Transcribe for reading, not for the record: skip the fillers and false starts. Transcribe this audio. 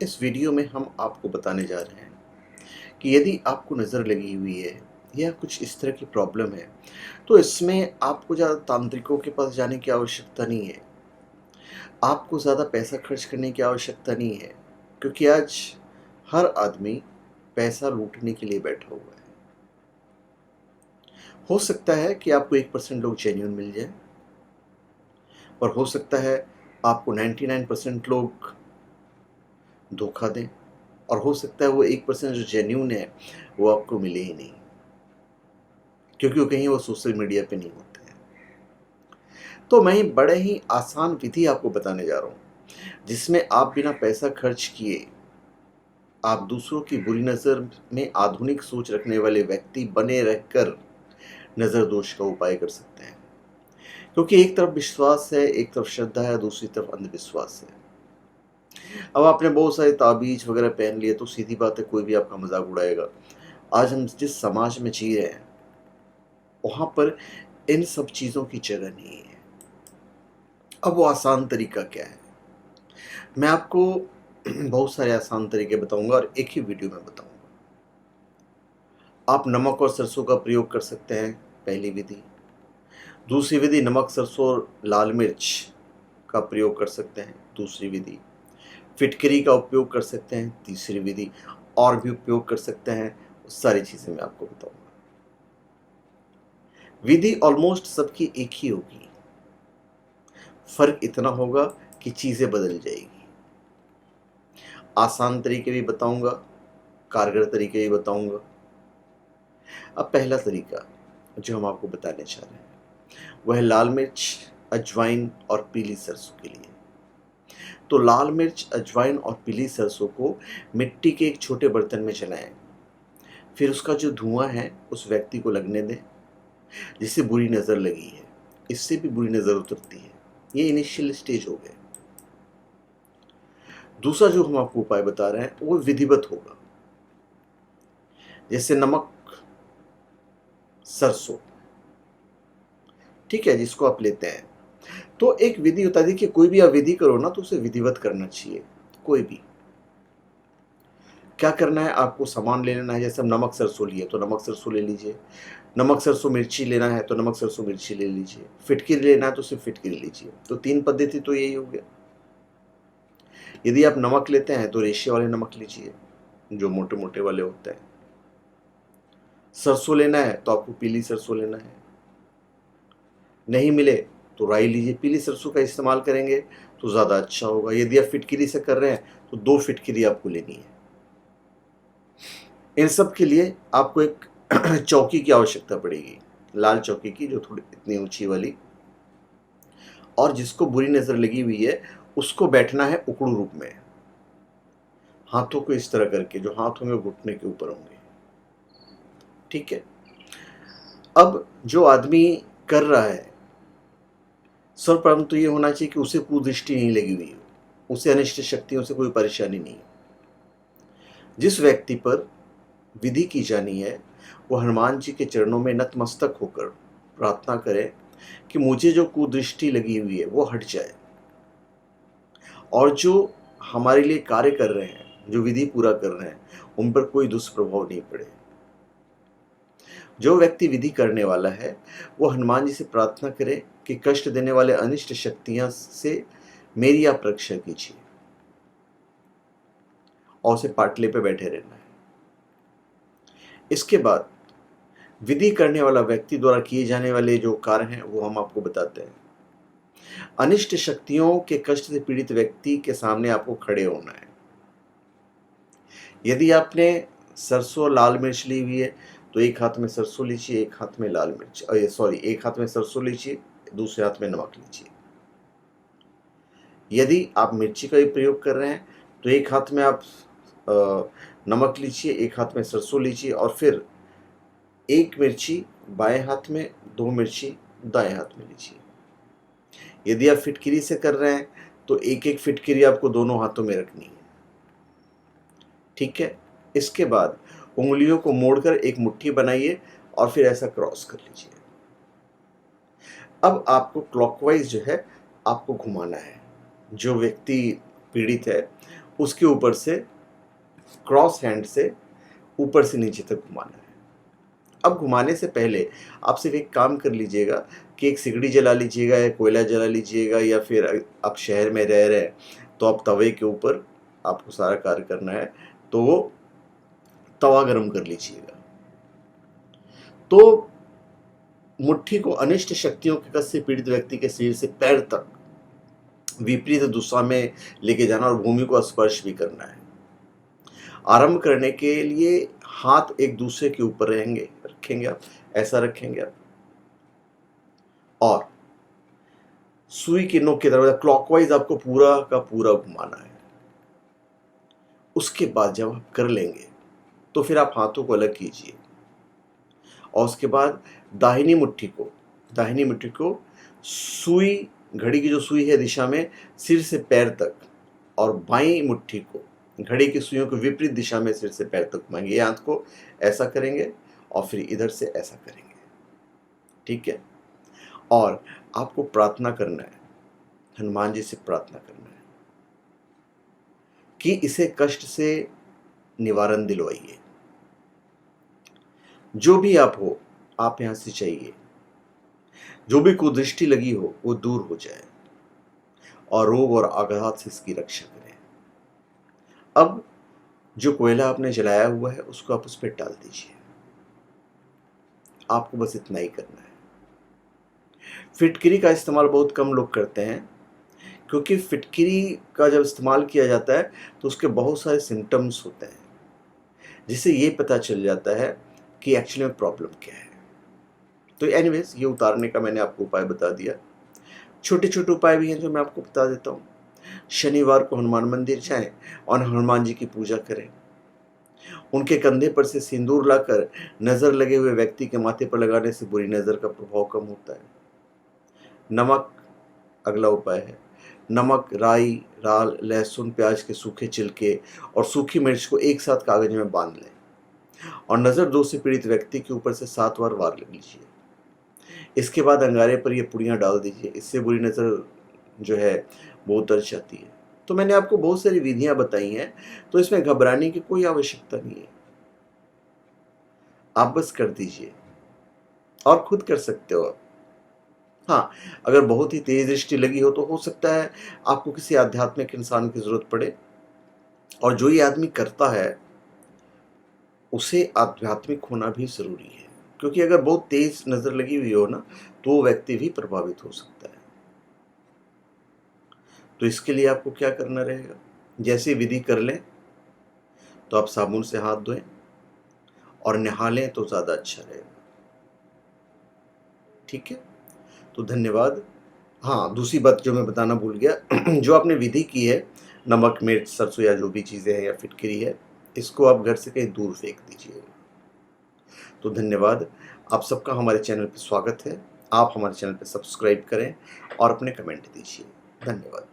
इस वीडियो में हम आपको बताने जा रहे हैं कि यदि आपको नज़र लगी हुई है या कुछ इस तरह की प्रॉब्लम है, तो इसमें आपको ज़्यादा तांत्रिकों के पास जाने की आवश्यकता नहीं है। आपको ज़्यादा पैसा खर्च करने की आवश्यकता नहीं है, क्योंकि आज हर आदमी पैसा लूटने के लिए बैठा हुआ है। हो सकता है कि आपको 1% लोग जेन्युइन मिल जाए, और हो सकता है आपको 99% लोग धोखा दें, और हो सकता है वो 1% जो जेन्युइन है वो आपको मिले ही नहीं, क्योंकि वो कहीं वो सोशल मीडिया पे नहीं होते हैं। तो मैं बड़े ही आसान विधि आपको बताने जा रहा हूँ, जिसमें आप बिना पैसा खर्च किए आप दूसरों की बुरी नज़र में आधुनिक सोच रखने वाले व्यक्ति बने रहकर नज़र दोष का उपाय कर सकते हैं। क्योंकि एक तरफ विश्वास है, एक तरफ श्रद्धा है, दूसरी तरफ अंधविश्वास है। अब आपने बहुत सारे ताबीज वगैरह पहन लिए तो सीधी बात है, कोई भी आपका मजाक उड़ाएगा। आज हम जिस समाज में जी रहे हैं, वहाँ पर इन सब चीज़ों की जगह नहीं है। अब वो आसान तरीका क्या है? मैं आपको बहुत सारे आसान तरीके बताऊंगा और एक ही वीडियो में बताऊंगा। आप नमक और सरसों का प्रयोग कर सकते हैं, पहली विधि। दूसरी विधि, नमक, सरसों और लाल मिर्च का प्रयोग कर सकते हैं, दूसरी विधि। फिटकरी का उपयोग कर सकते हैं, तीसरी विधि। और भी उपयोग कर सकते हैं, सारी चीज़ें मैं आपको बताऊंगा। विधि ऑलमोस्ट सबकी एक ही होगी, फर्क इतना होगा कि चीज़ें बदल जाएगी। आसान तरीके भी बताऊंगा, कारगर तरीके भी बताऊंगा। अब पहला तरीका जो हम आपको बताने चाह रहे हैं वह है लाल मिर्च, अजवाइन और पीली सरसों के लिए। तो लाल मिर्च, अजवाइन और पीली सरसों को मिट्टी के एक छोटे बर्तन में जलाएं। फिर उसका जो धुआं है उस व्यक्ति को लगने दें जिसे बुरी नज़र लगी है। इससे भी बुरी नज़र उतरती है। ये इनिशियल स्टेज हो गए। दूसरा जो हम आपको उपाय बता रहे हैं वो विधिवत होगा। जैसे नमक, सरसों, ठीक है, जिसको आप लेते हैं, तो एक विधि होता है। देखिए, कोई भी आप विधि करो ना तो उसे विधिवत करना चाहिए। कोई भी क्या करना है, आपको सामान ले लेना है। जैसे हम नमक सरसों लिए तो नमक सरसों ले लीजिए। नमक सरसों मिर्ची लेना है तो नमक सरसों मिर्ची ले लीजिए। फिटकिरी लेना है तो सिर्फ फिटकिरी लीजिए। तो 3 पद्धति तो यही हो गया। यदि आप नमक लेते हैं तो रेशे वाले नमक लीजिए, जो मोटे मोटे वाले होते हैं। सरसों लेना है तो आपको पीली सरसों लेना है। नहीं मिले तो राई लीजिए। पीली सरसों का इस्तेमाल करेंगे तो ज़्यादा अच्छा होगा। यदि आप फिटकिरी से कर रहे हैं तो 2 फिटकिरी आपको लेनी है। इन सब के लिए आपको एक चौकी की आवश्यकता पड़ेगी, लाल चौकी की, जो थोड़ी इतनी ऊंची वाली। और जिसको बुरी नज़र लगी हुई है उसको बैठना है उकड़ू रूप में, हाथों को इस तरह करके, जो हाथ होंगे घुटने के ऊपर होंगे। ठीक है। अब जो आदमी कर रहा है, सर्वप्रथम तो ये होना चाहिए कि उसे कुदृष्टि नहीं लगी हुई हो, उसे अनिष्ट शक्तियों से कोई परेशानी नहीं। जिस व्यक्ति पर विधि की जानी है वो हनुमान जी के चरणों में नतमस्तक होकर प्रार्थना करे कि मुझे जो कुदृष्टि लगी हुई है वो हट जाए, और जो हमारे लिए कार्य कर रहे हैं, जो विधि पूरा कर रहे हैं, उन पर कोई दुष्प्रभाव नहीं पड़े। जो व्यक्ति विधि करने वाला है वो हनुमान जी से प्रार्थना करे कि कष्ट देने वाले अनिष्ट शक्तियां से मेरी आप रक्षा कीजिए, और उसे पाटले पे बैठे रहना है। इसके बाद विधि करने वाला व्यक्ति द्वारा किए जाने वाले जो कार्य हैं वो हम आपको बताते हैं। अनिष्ट शक्तियों के कष्ट से पीड़ित व्यक्ति के सामने आपको खड़े होना है। यदि आपने सरसों और लाल मिर्च ली हुई है तो एक हाथ में सरसों लीजिए, एक हाथ में लाल मिर्च, सॉरी, एक हाथ में सरसों लीजिए, दूसरे हाथ में नमक लीजिए। यदि आप मिर्ची का भी प्रयोग कर रहे हैं तो एक हाथ में आप नमक लीजिए, एक हाथ में सरसों लीजिए, और फिर एक मिर्ची बाएं हाथ में, 2 मिर्ची दाएं हाथ में लीजिए। यदि आप फिटकिरी से कर रहे हैं तो एक एक फिटकिरी आपको दोनों हाथों में रखनी है। ठीक है। इसके बाद उंगलियों को मोड़कर एक मुट्ठी बनाइए और फिर ऐसा क्रॉस कर लीजिए। अब आपको क्लॉकवाइज जो है आपको घुमाना है। जो व्यक्ति पीड़ित है उसके ऊपर से क्रॉस हैंड से ऊपर से नीचे तक घुमाना है। अब घुमाने से पहले आप सिर्फ एक काम कर लीजिएगा कि एक सिगड़ी जला लीजिएगा या कोयला जला लीजिएगा, या फिर आप शहर में रह रहे हैं तो आप तवे के ऊपर आपको सारा कार्य करना है, तो वो तवा गरम कर लीजिएगा। तो मुट्ठी को अनिष्ट शक्तियों के कष्ट से पीड़ित व्यक्ति के शरीर से पैर तक विपरीत दिशा में लेके जाना और भूमि को स्पर्श भी करना है। आरंभ करने के लिए हाथ एक दूसरे के ऊपर रखेंगे आप, ऐसा रखेंगे आप, और सुई की नोक की तरफ क्लॉकवाइज आपको पूरा का पूरा घुमाना है। उसके बाद जब आप कर लेंगे तो फिर आप हाथों को अलग कीजिए, और उसके बाद दाहिनी मुट्ठी को सुई, घड़ी की जो सुई है दिशा में सिर से पैर तक, और बाईं मुट्ठी को घड़ी की सुइयों को विपरीत दिशा में सिर से पैर तक घुमाएंगे। हाथ को ऐसा करेंगे और फिर इधर से ऐसा करेंगे, ठीक है। और आपको प्रार्थना करना है, हनुमान जी से प्रार्थना करना है कि इसे कष्ट से निवारण दिलवाइए। जो भी आप हो, आप यहां से चाहिए, जो भी कुदृष्टि लगी हो वो दूर हो जाए, और रोग और आघात से इसकी रक्षा करें। अब जो कोयला आपने जलाया हुआ है उसको आप उस पर डाल दीजिए। आपको बस इतना ही करना है। फिटकरी का इस्तेमाल बहुत कम लोग करते हैं, क्योंकि फिटकरी का जब इस्तेमाल किया जाता है तो उसके बहुत सारे सिम्टम्स होते हैं, जिससे ये पता चल जाता है कि एक्चुअली में प्रॉब्लम क्या है। तो एनीवेज, ये उतारने का मैंने आपको उपाय बता दिया। छोटे छोटे उपाय भी हैं जो मैं आपको बता देता हूँ। शनिवार को हनुमान मंदिर जाएं और हनुमान जी की पूजा करें। उनके कंधे पर से सिंदूर लाकर नज़र लगे हुए व्यक्ति के माथे पर लगाने से बुरी नज़र का प्रभाव कम होता है। नमक अगला उपाय है। नमक, राई, राल, लहसुन, प्याज के सूखे छिलके और सूखी मिर्च को एक साथ कागज में बांध लें और नज़र दोष से पीड़ित व्यक्ति के ऊपर से 7 बार वार ले लीजिए। इसके बाद अंगारे पर ये पुड़ियाँ डाल दीजिए। इससे बुरी नज़र जो है वो उतर जाती है। तो मैंने आपको बहुत सारी विधियां बताई हैं, तो इसमें घबराने की कोई आवश्यकता नहीं है। आप बस कर दीजिए, और खुद कर सकते हो आप। हाँ, अगर बहुत ही तेज दृष्टि लगी हो तो हो सकता है आपको किसी आध्यात्मिक इंसान की जरूरत पड़े, और जो ये आदमी करता है उसे आध्यात्मिक होना भी जरूरी है, क्योंकि अगर बहुत तेज नजर लगी हुई हो ना तो वो व्यक्ति भी प्रभावित हो सकता है। तो इसके लिए आपको क्या करना रहेगा, जैसे विधि कर लें तो आप साबुन से हाथ धोएं और नहा लें तो ज़्यादा अच्छा रहेगा, ठीक है। तो धन्यवाद। हाँ, दूसरी बात जो मैं बताना भूल गया, जो आपने विधि की है, नमक, मिर्च, सरसों या जो भी चीज़ें हैं या फिटकरी है, इसको आप घर से कहीं दूर फेंक दीजिएगा। तो धन्यवाद। आप सबका हमारे चैनल पर स्वागत है। आप हमारे चैनल पर सब्सक्राइब करें और अपने कमेंट दीजिए। धन्यवाद।